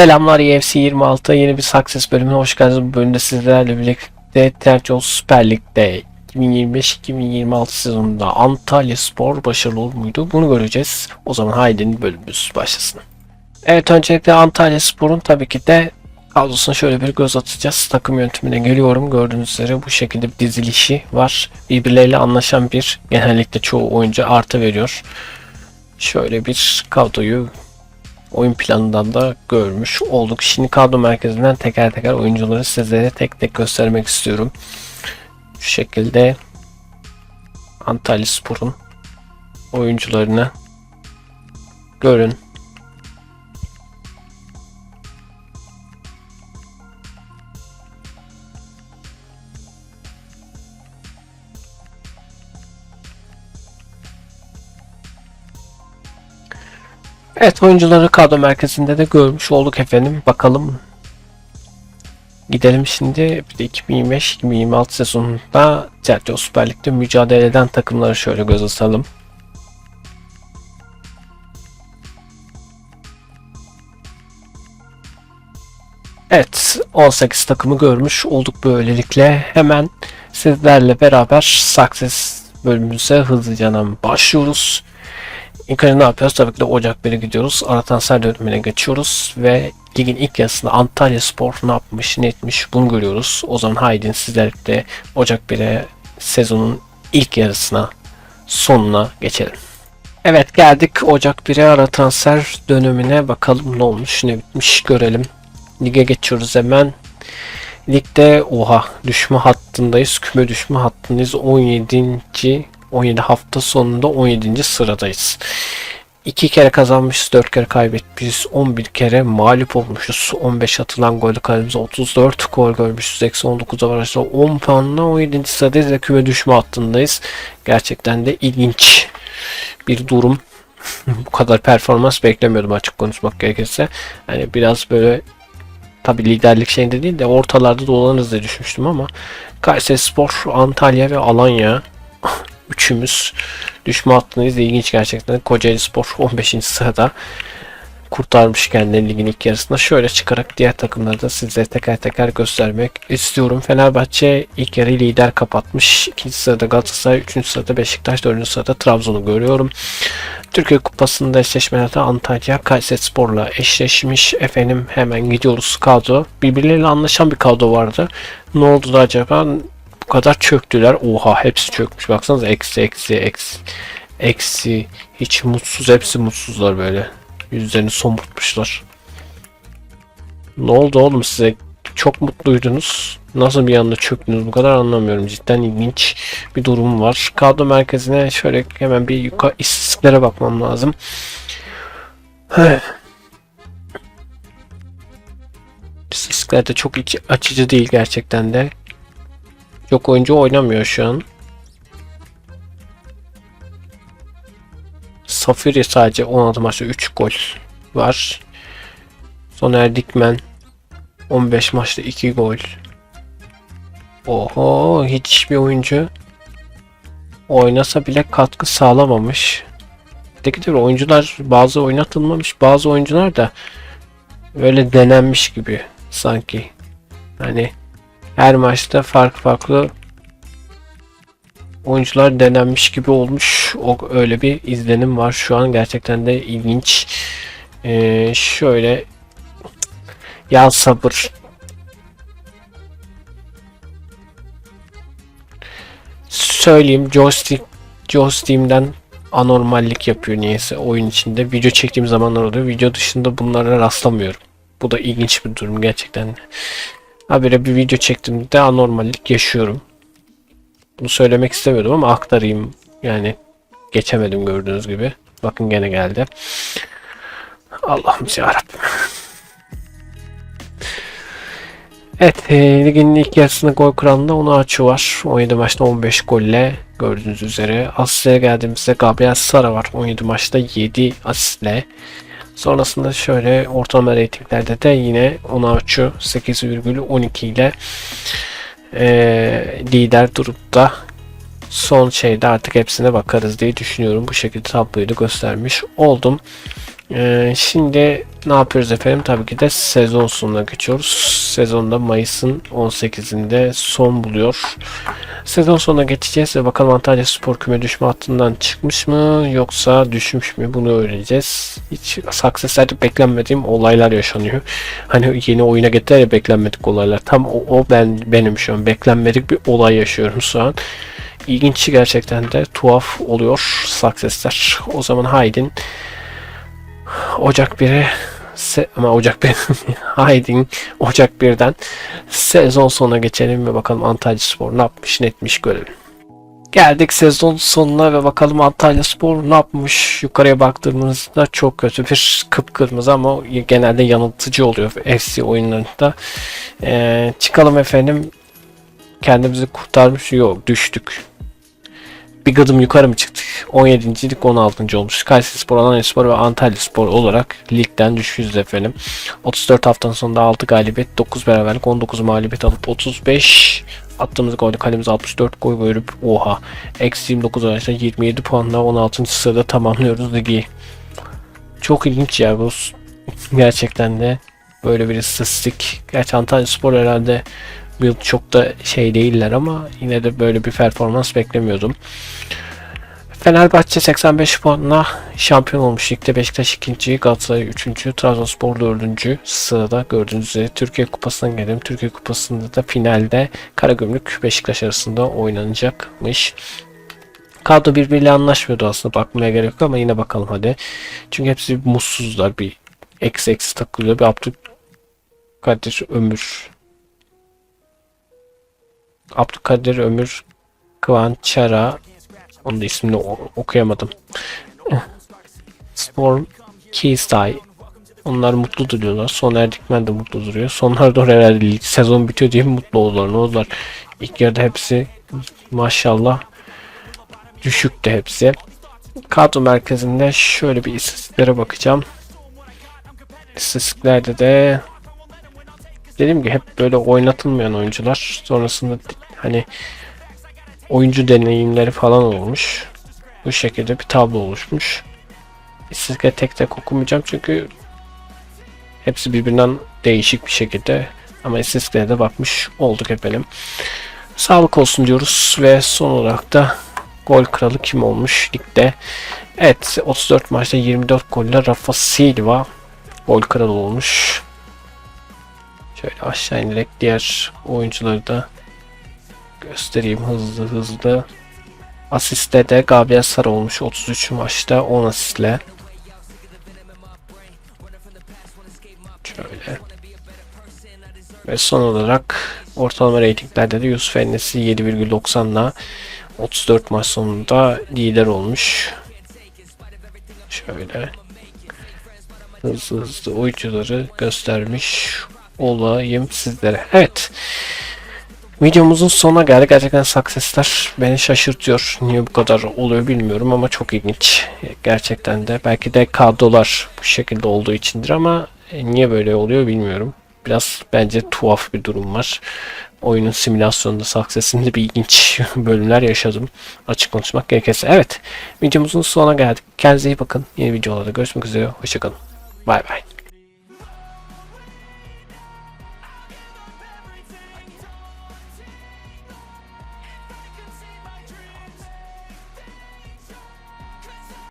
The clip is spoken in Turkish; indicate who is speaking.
Speaker 1: Selamlar UFC 26 yeni bir Success bölümüne hoş geldiniz. Bu bölümde sizlerle birlikte Trendyol Süper Lig'de 2025-2026 sezonunda Antalyaspor başarılı olur muydu? Bunu göreceğiz. O zaman haydi bölümümüz başlasın. Evet, öncelikle Antalyaspor'un tabii ki de kadrosuna şöyle bir göz atacağız. Takım yönetimine geliyorum. Gördüğünüz üzere bu şekilde bir dizilişi var. Birbirleriyle anlaşan bir, genellikle çoğu oyuncu artı veriyor. Şöyle bir kadroyu oyun planından da görmüş olduk. Şimdi kadro merkezinden teker teker oyuncuları sizlere tek tek göstermek istiyorum. Şu şekilde Antalyaspor'un oyuncularını görün. Evet, oyuncuları kadro merkezinde de görmüş olduk efendim. Bakalım. Gidelim şimdi bir de 2025-2026 sezonunda Trendyol Süper Lig'de mücadele eden takımları şöyle göz atalım. Evet, 18 takımı görmüş olduk böylelikle. Hemen sizlerle beraber Success bölümümüze hızlıca başlıyoruz. İlk önce ne yapıyoruz? Tabii ki de Ocak 1'e gidiyoruz. Ara transfer dönemine geçiyoruz ve ligin ilk yarısında Antalyaspor ne yapmış, ne etmiş bunu görüyoruz. O zaman haydi sizlerle de Ocak 1'e sezonun ilk yarısına, sonuna geçelim. Evet, geldik Ocak 1'e ara transfer dönemine. Bakalım ne olmuş, ne bitmiş görelim. Lige geçiyoruz hemen. Ligde düşme hattındayız. Küme düşme hattındayız. 17 hafta sonunda 17. sıradayız. 2 kere kazanmışız, 4 kere kaybetmişiz, 11 kere mağlup olmuşuz. 15 atılan golü kalemize 34 gol görmüşüz. Eksi 19 avarajla 10 puanla 17. sıradayız ve küme düşme hattındayız. Gerçekten de ilginç bir durum. Bu kadar performans beklemiyordum açık konuşmak gerekirse. Yani biraz böyle, tabi liderlik şeyinde değil de ortalarda dolanırız diye düşünmüştüm ama Kayserispor, Antalya ve Alanya üçümüz düşme hattındayız. İlginç gerçekten. Kocaelispor 15. sırada kurtarmış kendini ligin ilk yarısında. Şöyle çıkarak diğer takımları da sizlere teker teker göstermek istiyorum. Fenerbahçe ilk yarıyı lider kapatmış. 2. sırada Galatasaray, 3. sırada Beşiktaş, 4. sırada Trabzon'u görüyorum. Türkiye Kupası'nda eşleşmelerde Antalya Kayserispor'la eşleşmiş. Efendim hemen gidiyoruz kadro. Birbirleriyle anlaşan bir kadro vardı. Ne oldu da acaba? Bu kadar çöktüler. Hepsi çökmüş. Baksanıza eksi. Hiç mutsuz. Hepsi mutsuzlar böyle. Yüzlerini somurtmuşlar. Ne oldu oğlum size? Çok mutluydunuz. Nasıl bir anda çöktünüz? Bu kadar anlamıyorum. Cidden ilginç bir durum var. Kadro merkezine şöyle hemen bir yukarı istatistiklere bakmam lazım. İstatistikler de çok iç açıcı değil gerçekten de. Çok oyuncu oynamıyor şu an. Safiri sadece 16 maçta 3 gol var. Soner Dikmen 15 maçta 2 gol. Hiçbir oyuncu oynasa bile katkı sağlamamış. Öteki oyuncular bazı oynatılmamış, bazı oyuncular da öyle denenmiş gibi sanki. Hani her maçta farklı oyuncular denenmiş gibi olmuş. Öyle bir izlenim var şu an. Gerçekten de ilginç. Şöyle ya sabır. Söyleyeyim, joystick'imden anormallik yapıyor niyeyse oyun içinde. Video çektiğim zamanlar oluyor. Video dışında bunlara rastlamıyorum. Bu da ilginç bir durum gerçekten. Habire bir video çektiğimde anormallik yaşıyorum. Bunu söylemek istemiyordum ama aktarayım. Yani geçemedim gördüğünüz gibi. Bakın gene geldi. Allah'ım yarabbim. Evet, ligin ilk yarısında gol kralında Onuachu var. 17 maçta 15 golle gördüğünüz üzere. Asist'e geldiğimizde Gabriel Sara var. 17 maçta 7 asistle. Sonrasında şöyle ortalama reytinglerde de yine Onuachu 8,12 ile lider durumda. Son şeyde artık hepsine bakarız diye düşünüyorum. Bu şekilde tabloyu da göstermiş oldum. Şimdi ne yapıyoruz efendim? Tabii ki de sezon sonuna geçiyoruz. Sezonda Mayıs'ın 18'inde son buluyor. Sezon sonuna geçeceğiz ve bakalım Antalya Spor küme düşme hattından çıkmış mı yoksa düşmüş mü, bunu öğreneceğiz. Hiç Success'lerde beklenmediğim olaylar yaşanıyor. Hani yeni oyuna getirir ya, beklenmedik olaylar. Tam benim şu an beklenmedik bir olay yaşıyorum şu an. İlginç, gerçekten de tuhaf oluyor Success'ler. O zaman haydin Ocak 1'e ama Ocak 1 haydin Ocak 1'den sezon sonuna geçelim ve bakalım Antalyaspor ne yapmış, ne etmiş görelim. Geldik sezon sonuna ve bakalım Antalyaspor ne yapmış. Yukarıya baktığımızda çok kötü bir kıpkırmızı ama genelde yanıltıcı oluyor FC oyunlarında. Çıkalım efendim. Kendimizi kurtarmış. Yok, düştük. Bir gıdım yukarı mı çıktık? 17.lik 16. olmuş. Kayserispor, Alanyaspor ve Antalyaspor olarak ligden düşüşüz efendim. 34 haftanın sonunda 6 galibiyet, 9 beraberlik, 19 mağlubiyet alıp 35 attığımız golde kalemiz 64 gol bölüp oha. Eksi 29 arasında 27 puanla 16. sırada tamamlıyoruz ligi. Çok ilginç ya bu. Gerçekten de böyle bir istatistik. Gerçi Antalyaspor herhalde bu yıl çok da şey değiller ama yine de böyle bir performans beklemiyordum. Fenerbahçe 85 puanla şampiyon olmuş ligde. Beşiktaş 2. Galatasaray 3. Trabzonspor 4. sırada. Gördüğünüz üzere Türkiye Kupası'na gelelim. Türkiye Kupası'nda da finalde Karagümrük Beşiktaş arasında oynanacakmış. Kadro birbiriyle anlaşmıyordu aslında, bakmaya gerek yok ama yine bakalım hadi. Çünkü hepsi mutsuzlar, bir eksi takılıyor. Bir Abdülkadir Ömür, Kıvanç Çara, onun da ismini okuyamadım. Storm Keystay. Onlar mutlu duruyorlar. Soner Dikmen de mutlu duruyor. Sonlar da herhalde sezon bitiyor diye mutlu oldular. Ne oldular? İlk yarıda hepsi maşallah düşüktü hepsi. Kadro merkezinde şöyle bir istatistiklere bakacağım. İstatistiklerde de dediğim gibi hep böyle oynatılmayan oyuncular. Sonrasında hani oyuncu deneyimleri falan olmuş. Bu şekilde bir tablo oluşmuş. İstatistikleri tek tek okumayacağım çünkü hepsi birbirinden değişik bir şekilde, ama istatistiklere de bakmış olduk efendim. Sağlık olsun diyoruz ve son olarak da gol kralı kim olmuş ligde? Evet, 34 maçta 24 golle Rafa Silva gol kralı olmuş. Şöyle aşağı inerek diğer oyuncuları da göstereyim hızlı hızlı. Asiste de Gabriel Sara olmuş 33 maçta 10 asistle. Şöyle. Ve son olarak ortalama reytinglerde de Yusuf En-Nesyri 7,90'la 34 maç sonunda lider olmuş. Şöyle hızlı hızlı oyuncuları göstermiş olayım sizlere. Evet. Videomuzun sonuna geldik. Gerçekten Success'ler beni şaşırtıyor. Niye bu kadar oluyor bilmiyorum ama çok ilginç. Gerçekten de belki de kadrolar bu şekilde olduğu içindir ama niye böyle oluyor bilmiyorum. Biraz bence tuhaf bir durum var. Oyunun simülasyonunda Success'inde bir ilginç bölümler yaşadım. Açık konuşmak gerekirse. Evet. Videomuzun sonuna geldik. Kendinize iyi bakın. Yeni videolarda görüşmek üzere. Hoşçakalın. Bay bay.